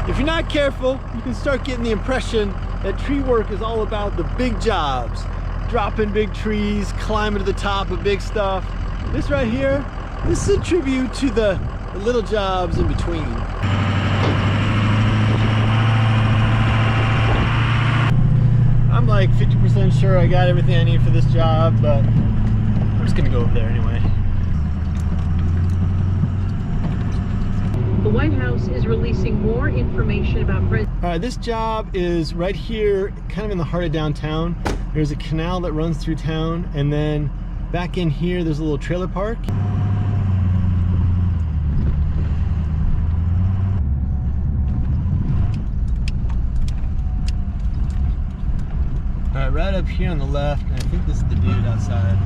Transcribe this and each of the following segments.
If you're not careful, you can start getting the impression that tree work is all about the big jobs. Dropping big trees, climbing to the top of big stuff. This right here, this is a tribute to the little jobs in between. I'm like 50% sure I got everything I need for this job, but I'm just gonna go over there anyway. The White House is releasing more information about President. All right, this job is right here, kind of in the heart of downtown. There's a canal that runs through town, and then back in here, there's a little trailer park. All right, right up here on the left, and I think this is the dude outside.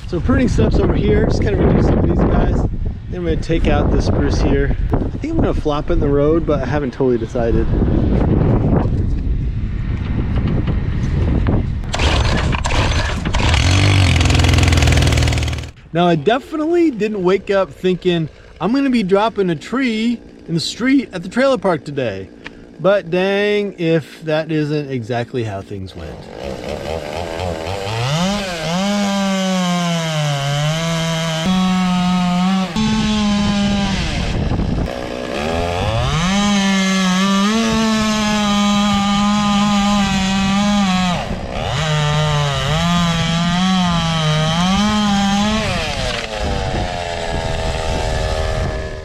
So pruning steps over here, just kind of reduce some of these guys. Then I'm going to take out the spruce here. I think I'm going to flop it in the road, but I haven't totally decided. Now I definitely didn't wake up thinking I'm going to be dropping a tree in the street at the trailer park today. But dang if that isn't exactly how things went.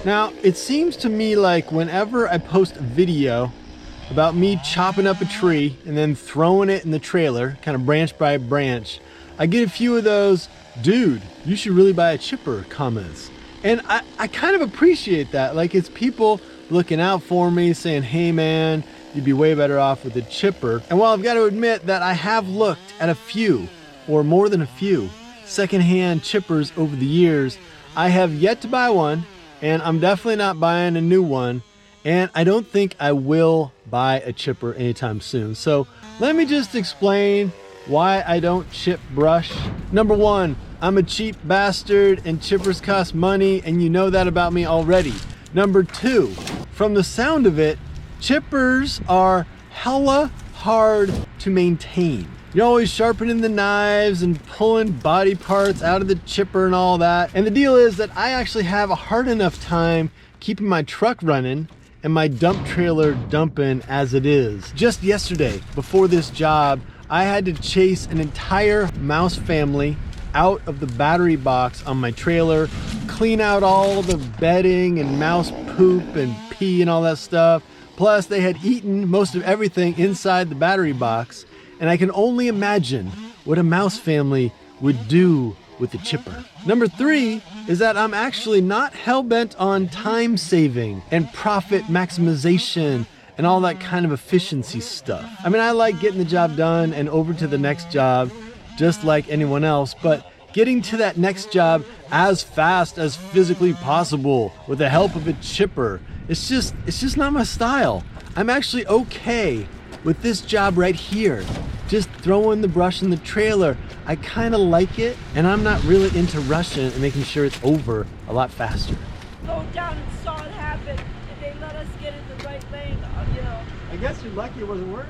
Now, it seems to me like whenever I post a video about me chopping up a tree and then throwing it in the trailer, kind of branch by branch, I get a few of those, dude, you should really buy a chipper comments. And I kind of appreciate that. Like, it's people looking out for me, saying, hey man, you'd be way better off with a chipper. And while I've got to admit that I have looked at a few, or more than a few, secondhand chippers over the years, I have yet to buy one. And I'm definitely not buying a new one, and I don't think I will buy a chipper anytime soon. So let me just explain why I don't chip brush. Number one, I'm a cheap bastard and chippers cost money, and you know that about me already. Number two, from the sound of it, chippers are hella hard to maintain. You're always sharpening the knives and pulling body parts out of the chipper and all that. And the deal is that I actually have a hard enough time keeping my truck running and my dump trailer dumping as it is. Just yesterday, before this job, I had to chase an entire mouse family out of the battery box on my trailer, clean out all the bedding and mouse poop and pee and all that stuff. Plus, they had eaten most of everything inside the battery box. And I can only imagine what a mouse family would do with a chipper. Number three is that I'm actually not hell-bent on time saving and profit maximization and all that kind of efficiency stuff. I mean, I like getting the job done and over to the next job just like anyone else, but getting to that next job as fast as physically possible with the help of a chipper, it's just not my style. I'm actually okay with this job right here, just throwing the brush in the trailer. I kind of like it, and I'm not really into rushing and making sure it's over a lot faster. Go down and saw it happen, and they let us get in the right lane, you know. I guess you're lucky it wasn't worse.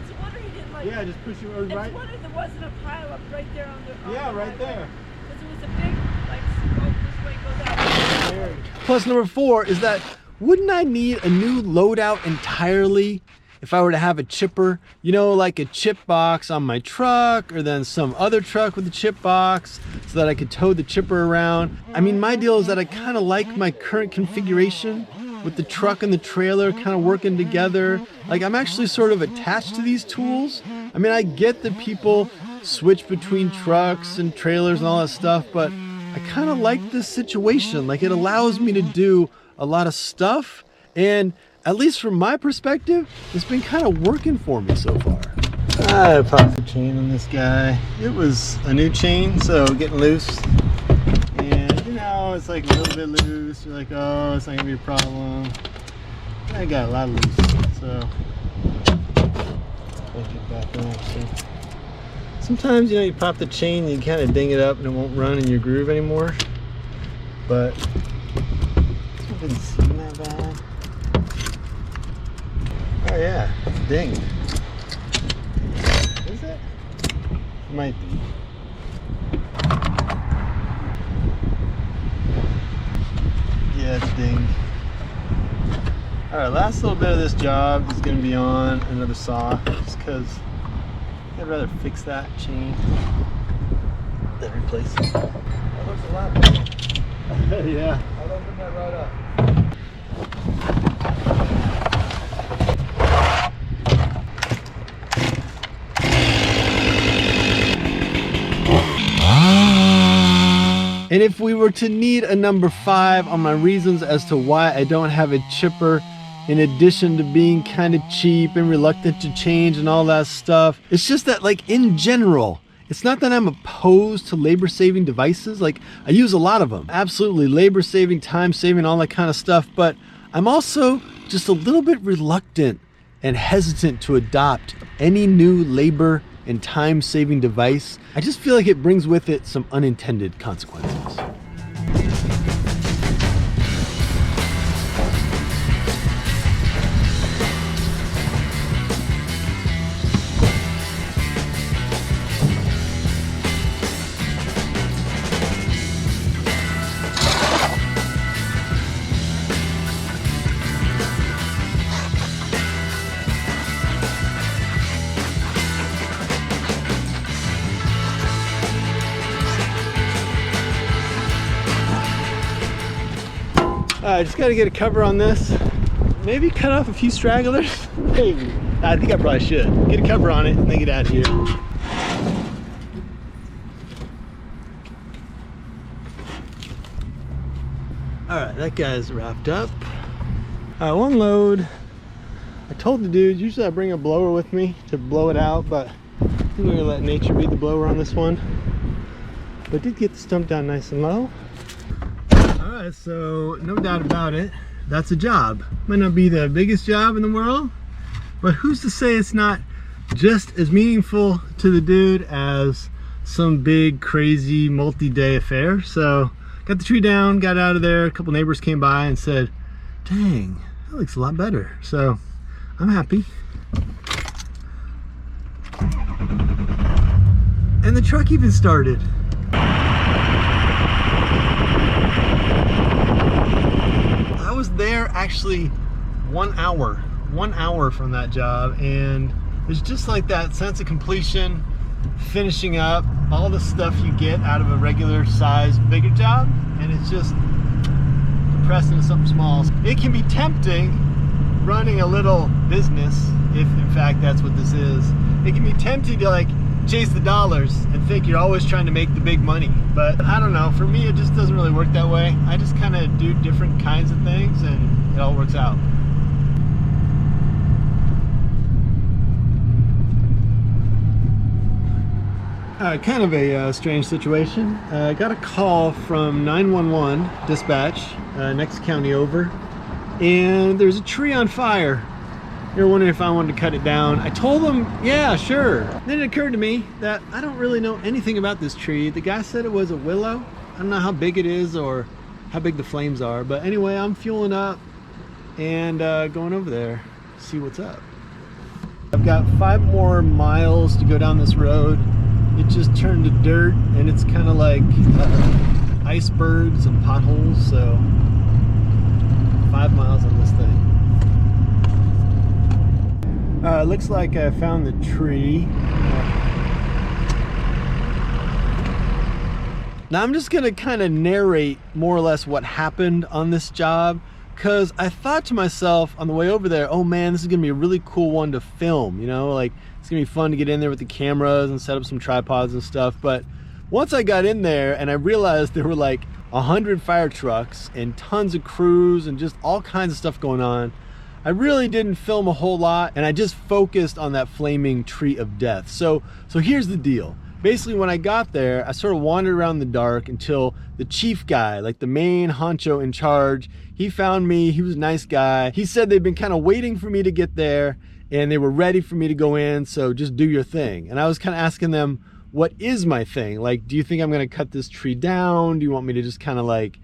It's a wonder he didn't like. Yeah, just push you over right. It's a wonder there wasn't a pile up right there on the. Yeah, right there. Because it was a big, like, go this way, go that way. Plus, number four is that wouldn't I need a new loadout entirely if I were to have a chipper? You know, like a chip box on my truck, or then some other truck with a chip box so that I could tow the chipper around. I mean, my deal is that I kind of like my current configuration with the truck and the trailer kind of working together. Like, I'm actually sort of attached to these tools. I mean, I get that people switch between trucks and trailers and all that stuff, but I kind of like this situation. Like, it allows me to do a lot of stuff, and at least from my perspective, it's been kind of working for me so far. I popped the chain on this guy. It was a new chain, so getting loose. And you know, know it's like a little bit loose. You're like, oh, it's not gonna be a problem. I got a lot loose, so let's get back on. So sometimes, you know, you pop the chain and you kind of ding it up and it won't run in your groove anymore. But it didn't seem that bad. Oh yeah, it's dinged. Is it? It might be. Yeah, it's dinged. Alright, last little bit of this job is going to be on another saw, just because I'd rather fix that chain than replace it. That looks a lot better. Yeah. I'll open that right up. And if we were to need a number 5 on my reasons as to why I don't have a chipper, in addition to being kind of cheap and reluctant to change and all that stuff, it's just that, like, in general, it's not that I'm opposed to labor-saving devices. Like, I use a lot of them. Absolutely labor-saving, time-saving, all that kind of stuff. But I'm also just a little bit reluctant and hesitant to adopt any new labor and time-saving device. I just feel like it brings with it some unintended consequences. I just got to get a cover on this. Maybe cut off a few stragglers. Maybe. I think I probably should. Get a cover on it and then get out of here. Alright, that guy's wrapped up. Alright, one load. I told the dude, usually I bring a blower with me to blow it out, but I think we're gonna let nature be the blower on this one. But did get the stump down nice and low. Alright, so no doubt about it, that's a job. Might not be the biggest job in the world, but who's to say it's not just as meaningful to the dude as some big, crazy, multi-day affair. So got the tree down, got out of there. A couple neighbors came by and said, dang, that looks a lot better. So I'm happy. And the truck even started. I was there actually 1 hour from that job, and it's just like that sense of completion, finishing up all the stuff you get out of a regular size bigger job, and it's just compressed into something small. It can be tempting running a little business, if in fact that's what this is. It can be tempting to like chase the dollars and think you're always trying to make the big money, but I don't know, for me it just doesn't really work that way. I just kind of do different kinds of things and it all works out. Kind of a strange situation. I got a call from 911 dispatch, next county over, and there's a tree on fire. They were wondering if I wanted to cut it down. I told them, yeah, sure. Then it occurred to me that I don't really know anything about this tree. The guy said it was a willow. I don't know how big it is or how big the flames are, but anyway, I'm fueling up and going over there, see what's up. I've got 5 more miles to go down this road. It just turned to dirt, and it's kind of like icebergs and potholes, so 5 miles on this thing. Looks like I found the tree. Now I'm just gonna kind of narrate more or less what happened on this job, because I thought to myself on the way over there, oh man, this is gonna be a really cool one to film, you know, like it's gonna be fun to get in there with the cameras and set up some tripods and stuff. But once I got in there and I realized there were like 100 fire trucks and tons of crews and just all kinds of stuff going on, I really didn't film a whole lot, and I just focused on that flaming tree of death. So here's the deal. Basically, when I got there, I sort of wandered around in the dark until the chief guy, like the main honcho in charge, he found me. He was a nice guy. He said they'd been kind of waiting for me to get there and they were ready for me to go in, so just do your thing. And I was kind of asking them, what is my thing? Like, do you think I'm going to cut this tree down? Do you want me to just kind of like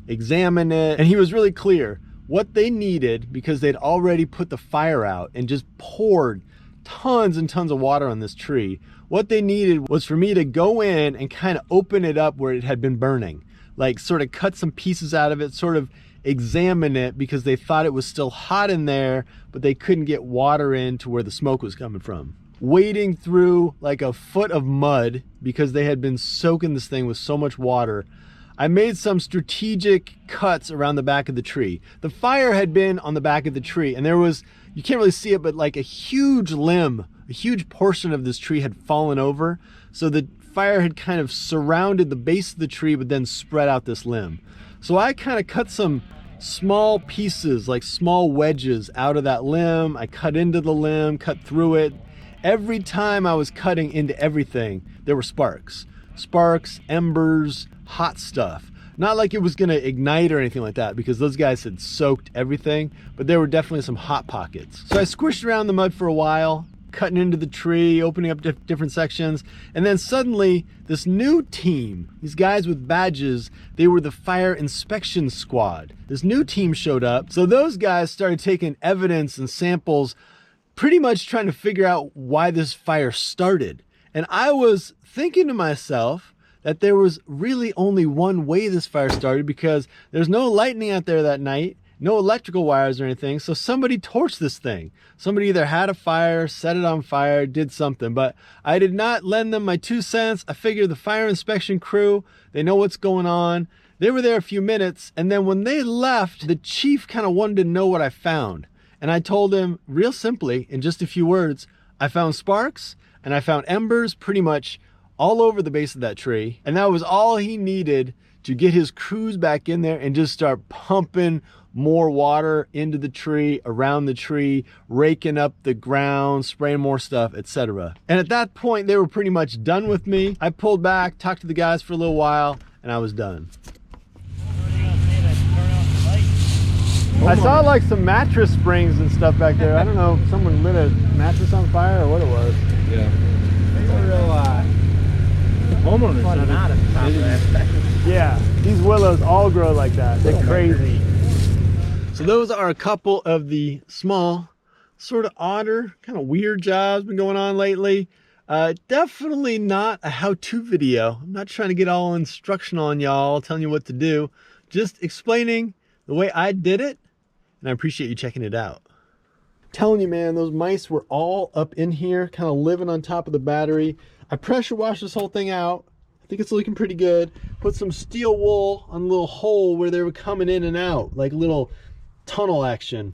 examine it? And he was really clear. What they needed, because they'd already put the fire out and just poured tons and tons of water on this tree, what they needed was for me to go in and kind of open it up where it had been burning, like sort of cut some pieces out of it, sort of examine it, because they thought it was still hot in there, but they couldn't get water in to where the smoke was coming from. Wading through like a foot of mud because they had been soaking this thing with so much water, I made some strategic cuts around the back of the tree. The fire had been on the back of the tree, and there was, you can't really see it, but like a huge limb, a huge portion of this tree had fallen over. So the fire had kind of surrounded the base of the tree, but then spread out this limb. So I kind of cut some small pieces, like small wedges out of that limb. I cut into the limb, cut through it. Every time I was cutting into everything, there were sparks. Sparks, embers, hot stuff. Not like it was gonna ignite or anything like that, because those guys had soaked everything, but there were definitely some hot pockets. So I squished around the mud for a while, cutting into the tree, opening up different sections, and then suddenly this new team, these guys with badges, they were the fire inspection squad. This new team showed up, so those guys started taking evidence and samples, pretty much trying to figure out why this fire started. And I was thinking to myself that there was really only one way this fire started, because there's no lightning out there that night, no electrical wires or anything, so somebody torched this thing. Somebody either had a fire, set it on fire, did something, but I did not lend them my 2 cents. I figured the fire inspection crew, they know what's going on. They were there a few minutes, and then when they left, the chief kind of wanted to know what I found. And I told him real simply, in just a few words, I found sparks and I found embers pretty much all over the base of that tree. And that was all he needed to get his crews back in there and just start pumping more water into the tree, around the tree, raking up the ground, spraying more stuff, etc. And at that point, they were pretty much done with me. I pulled back, talked to the guys for a little while, and I was done. I saw like some mattress springs and stuff back there. I don't know if someone lit a mattress on fire or what it was. Yeah. They were real homeowners running out at the top of that. Yeah, these willows all grow like that. They're crazy. So those are a couple of the small, sort of odder, kind of weird jobs been going on lately. Definitely not a how-to video. I'm not trying to get all instructional on y'all, telling you what to do. Just explaining the way I did it. And I appreciate you checking it out. Telling you, man, those mice were all up in here, kind of living on top of the battery. I pressure washed this whole thing out. I think it's looking pretty good. Put some steel wool on a little hole where they were coming in and out, like a little tunnel action.